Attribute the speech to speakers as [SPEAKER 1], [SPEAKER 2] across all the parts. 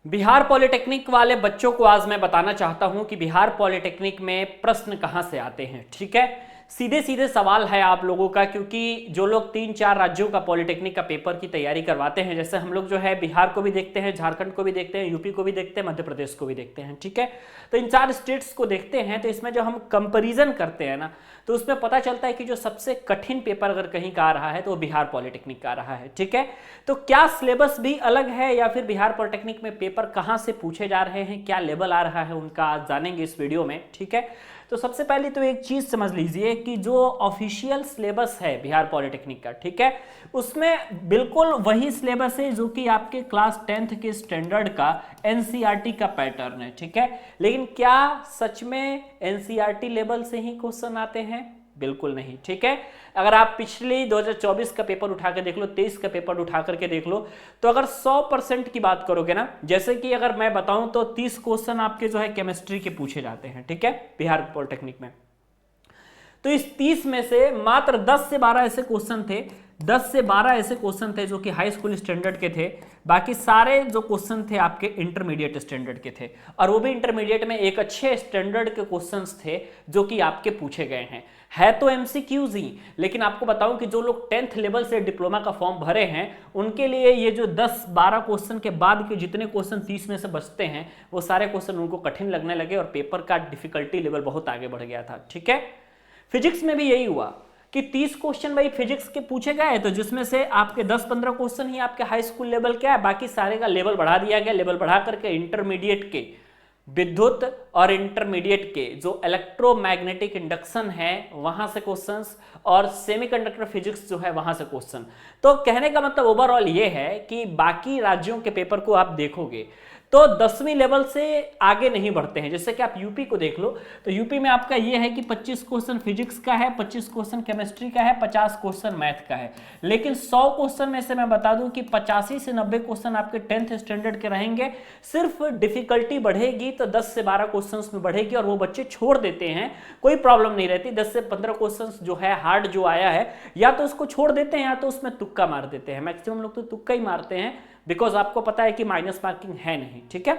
[SPEAKER 1] Bihar polytechnic वाले बच्चों को आज मैं बताना चाहता हूं कि बिहार पॉलिटेक्निक में प्रश्न कहां से आते हैं। ठीक है, सीधे सीधे सवाल है आप लोगों का, क्योंकि जो लोग 3-4 राज्यों का पॉलिटेक्निक का पेपर की तैयारी करवाते हैं, जैसे हम लोग जो है बिहार को भी देखते हैं, झारखंड को भी देखते हैं, यूपी को भी देखते हैं, मध्य प्रदेश को भी देखते हैं। ठीक है, तो इन 4 स्टेट्स को देखते हैं, तो इसमें जो हम कंपेरिजन करते हैं ना, तो उसमें पता चलता है कि जो सबसे कठिन पेपर अगर कहीं का आ रहा है तो वो बिहार पॉलिटेक्निक का आ रहा है। ठीक है, तो क्या सिलेबस भी अलग है या फिर बिहार पॉलिटेक्निक में पेपर कहां से पूछे जा रहे हैं, क्या लेवल आ रहा है उनका, आज जानेंगे इस वीडियो में। ठीक है, तो सबसे पहले तो एक चीज समझ लीजिए कि जो ऑफिशियल सिलेबस है बिहार पॉलिटेक्निक का, ठीक है, उसमें बिल्कुल वही सिलेबस है जो कि आपके क्लास 10th के स्टैंडर्ड का एनसीईआरटी का पैटर्न है। ठीक है, लेकिन क्या सच में एनसीईआरटी लेवल से ही क्वेश्चन आते हैं? बिल्कुल नहीं। ठीक है, अगर आप पिछले 2024 का पेपर उठा के देख लो, 23 का पेपर उठा करके देख लो, तो अगर 100% की बात करोगे ना, जैसे कि अगर मैं बताऊं तो 30 क्वेश्चन आपके जो है केमिस्ट्री के पूछे जाते हैं। ठीक है, बिहार पॉलिटेक्निक में, तो इस 30 में से मात्र 10 से 12 ऐसे क्वेश्चन थे, 10 से 12 ऐसे क्वेश्चन थे जो कि हाई स्कूल स्टैंडर्ड के थे। बाकी सारे जो क्वेश्चन थे आपके इंटरमीडिएट स्टैंडर्ड के थे, और वो भी इंटरमीडिएट में एक अच्छे स्टैंडर्ड के क्वेश्चंस थे जो कि आपके पूछे गए हैं। है तो एमसीक्यूज ही, लेकिन आपको बताऊं कि जो लोग 10th लेवल से डिप्लोमा का फॉर्म भरे हैं उनके लिए ये जो 10-12 क्वेश्चन के बाद के जितने क्वेश्चन 30 में से बचते हैं, वो सारे क्वेश्चन उनको कठिन लगने लगे और पेपर का डिफिकल्टी लेवल बहुत आगे बढ़ गया था। ठीक है, फिजिक्स में भी यही हुआ कि 30 क्वेश्चन भाई फिजिक्स के पूछे गए, तो जिसमें से आपके 10-15 क्वेश्चन ही आपके हाई स्कूल लेवल के है, बाकी सारे का लेवल बढ़ा दिया गया। लेवल बढ़ा करके इंटरमीडिएट के विद्युत और इंटरमीडिएट के जो इलेक्ट्रोमैग्नेटिक इंडक्शन है वहां से क्वेश्चंस, और सेमीकंडक्टर फिजिक्स जो है वहां से क्वेश्चन। तो कहने का मतलब ओवरऑल ये है कि बाकी राज्यों के पेपर को आप देखोगे तो 10वीं लेवल से आगे नहीं बढ़ते हैं। जैसे कि आप यूपी को देख लो, तो यूपी में आपका ये है कि 25 क्वेश्चन फिजिक्स का है, 25 क्वेश्चन केमिस्ट्री का है, 50 क्वेश्चन मैथ का है। लेकिन 100 क्वेश्चन में से मैं बता दूं कि 85 से 90 क्वेश्चन आपके 10th स्टैंडर्ड के रहेंगे। सिर्फ डिफिकल्टी बढ़ेगी तो 10 से 12 क्वेश्चन में बढ़ेगी, और वो बच्चे छोड़ देते हैं, कोई प्रॉब्लम नहीं रहती। 10 से 15 क्वेश्चन जो है हार्ड जो आया है, या तो उसको छोड़ देते हैं या तो उसमें तुक्का मार देते हैं। मैक्सिमम लोग तो तुक्का ही मारते हैं, बिकॉज आपको पता है कि माइनस मार्किंग है नहीं। ठीक है,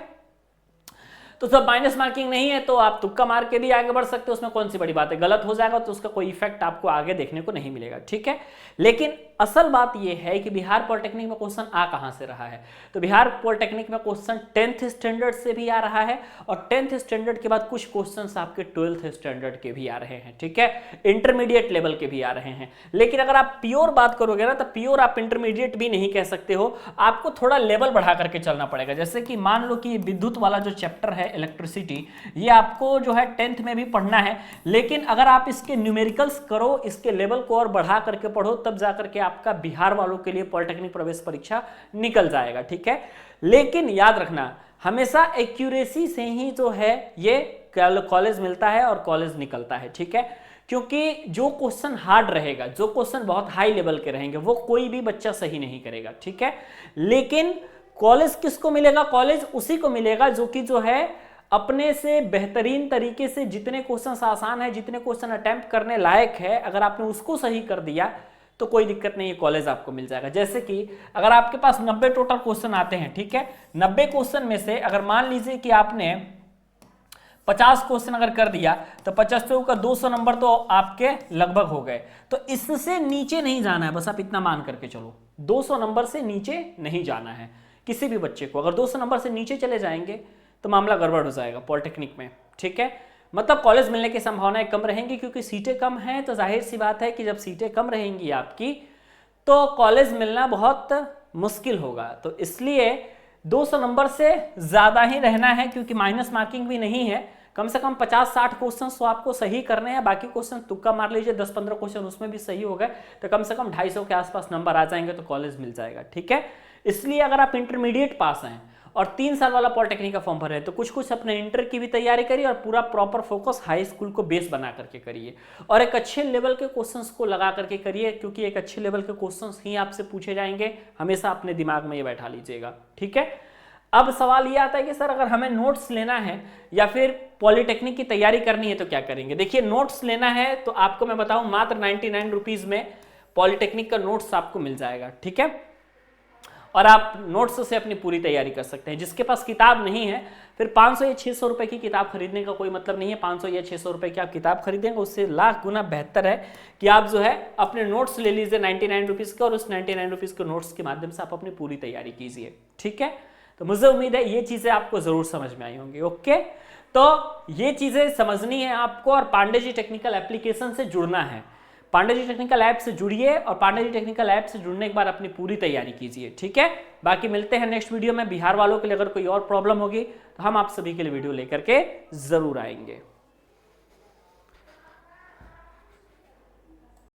[SPEAKER 1] तो जब माइनस मार्किंग नहीं है तो आप तुक्का मार के भी आगे बढ़ सकते हो, उसमें कौन सी बड़ी बात है। गलत हो जाएगा तो उसका कोई इफेक्ट आपको आगे देखने को नहीं मिलेगा। ठीक है, लेकिन असल बात यह है कि बिहार पॉलिटेक्निक में क्वेश्चन आ कहां से रहा है, तो बिहार पॉलिटेक्निक में क्वेश्चन 10th स्टैंडर्ड से भी आ रहा है, और 10th स्टैंडर्ड के बाद कुछ क्वेश्चन आपके 12th स्टैंडर्ड के भी आ रहे हैं। ठीक है, इंटरमीडिएट लेवल के भी आ रहे हैं। लेकिन अगर आप प्योर बात करोगे ना, तो प्योर आप इंटरमीडिएट भी नहीं कह सकते हो, आपको थोड़ा लेवल बढ़ा करके चलना पड़ेगा। जैसे कि मान लो कि विद्युत वाला जो चैप्टर है इलेक्ट्रिसिटी, ये आपको जो है 10th में भी पढ़ना है, लेकिन अगर आप इसके न्यूमेरिकल्स करो, इसके लेवल को और बढ़ा करके पढ़ो, तब जाकर के आपका बिहार वालों के लिए पॉलिटेक्निक प्रवेश परीक्षा निकल जाएगा। ठीक है, लेकिन याद रखना हमेशा एक्यूरेसी से ही जो है ये कॉलेज मिलता है और कॉलेज निकलता है। ठीक है, क्योंकि जो क्वेश्चन हार्ड रहेगा, जो क्वेश्चन बहुत हाई लेवल के रहेंगे, वो कोई भी बच्चा सही नहीं करेगा। ठीक है, लेकिन कॉलेज किसको मिलेगा? कॉलेज उसी को मिलेगा जो कि जो है अपने से बेहतरीन तरीके से जितने क्वेश्चन आसान है, जितने क्वेश्चन अटेम्प्ट करने लायक है, अगर आपने उसको सही कर दिया तो कोई दिक्कत नहीं है, कॉलेज आपको मिल जाएगा। जैसे कि अगर आपके पास 90 टोटल क्वेश्चन आते हैं, ठीक है, 90 क्वेश्चन में से अगर मान लीजिए कि आपने 50 क्वेश्चन अगर कर दिया, तो 50 से ऊपर 200 नंबर तो आपके लगभग हो गए। तो इससे नीचे नहीं जाना है, बस आप इतना मान करके चलो, 200 नंबर से नीचे नहीं जाना है किसी भी बच्चे को। अगर 200 नंबर से नीचे चले जाएंगे तो मामला गड़बड़ हो जाएगा पॉलिटेक्निक में। ठीक है, मतलब कॉलेज मिलने की संभावनाएं कम रहेंगी, क्योंकि सीटें कम हैं, तो जाहिर सी बात है कि जब सीटें कम रहेंगी आपकी, तो कॉलेज मिलना बहुत मुश्किल होगा। तो इसलिए 200 नंबर से ज़्यादा ही रहना है, क्योंकि माइनस मार्किंग भी नहीं है। कम से कम 50-60 क्वेश्चन तो आपको सही करने हैं, बाकी क्वेश्चन तुक्का मार लीजिए, 10-15 क्वेश्चन उसमें भी सही हो गए तो कम से कम 250 के आसपास नंबर आ जाएंगे तो कॉलेज मिल जाएगा। ठीक है, इसलिए अगर आप इंटरमीडिएट पास हैं और 3 साल वाला पॉलिटेक्निक का फॉर्म भर रहे हैं, तो कुछ कुछ अपने इंटर की भी तैयारी करिए, और पूरा प्रॉपर फोकस हाई स्कूल को बेस बना करके करिए, और एक अच्छे लेवल के क्वेश्चंस को लगा करके करिए, क्योंकि एक अच्छे लेवल के क्वेश्चंस ही आपसे पूछे जाएंगे। हमेशा अपने दिमाग में ये बैठा लीजिएगा। ठीक है, अब सवाल ये आता है कि सर अगर हमें नोट्स लेना है या फिर पॉलिटेक्निक की तैयारी करनी है तो क्या करेंगे? देखिए, नोट्स लेना है तो आपको मैं बताऊं मात्र 99 रुपीज में पॉलिटेक्निक का नोट्स आपको मिल जाएगा। ठीक है, और आप नोट्स से अपनी पूरी तैयारी कर सकते हैं। जिसके पास किताब नहीं है फिर 500 या 600 रुपए की किताब खरीदने का कोई मतलब नहीं है। 500 या 600 रुपए की आप किताब खरीदेंगे उससे लाख गुना बेहतर है कि आप जो है अपने नोट्स ले लीजिए 99 रुपीज़ के, और उस 99 रुपीज़ के नोट्स के माध्यम से आप अपनी पूरी तैयारी कीजिए। ठीक है, तो मुझे उम्मीद है ये चीज़ें आपको ज़रूर समझ में आई होंगी। ओके, तो ये चीज़ें समझनी है आपको और पांडे जी टेक्निकल एप्लीकेशन से जुड़ना है। पांडे जी टेक्निकल ऐप से जुड़िए और पांडे जी टेक्निकल ऐप से जुड़ने के बाद अपनी पूरी तैयारी कीजिए। ठीक है, बाकी मिलते हैं नेक्स्ट वीडियो में। बिहार वालों के लिए अगर कोई और प्रॉब्लम होगी तो हम आप सभी के लिए वीडियो लेकर के जरूर आएंगे।